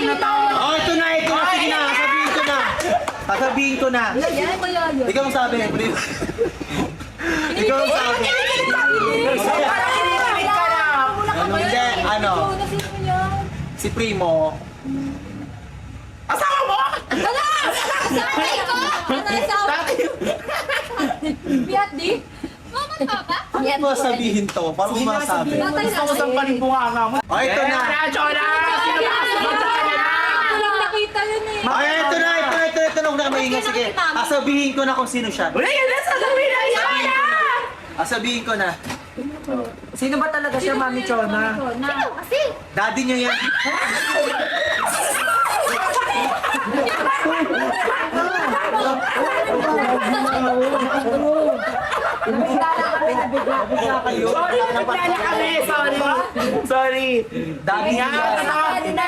tinatawag. Oh, ito na. Sige na, sasabihin ko na. Sasabihin ko na. Ikaw ang sabi. Ikaw ang sabi. Parang kinikilig ka na. Hindi, ano? Si Primo. Asawa mo? Tatay ko! Biat di? Mama papa? Ano ba sabihin to? Paano mo masabi? Gusto ko sa panibuhanga mo. Oh, ito na. Jonah! Sino ba? Walang nakita yun eh. Ay, ito na. Huwag na maingay. Sige, sabihin ko na kung sino siya. Wala yan na sasabihin na yan! Sabihin ko na. Sino ba talaga siya, Mami Chona? Kasi? Daddy niya yan. Sorry, nagplano kami. Sorry. Daddy niya yan. Yan.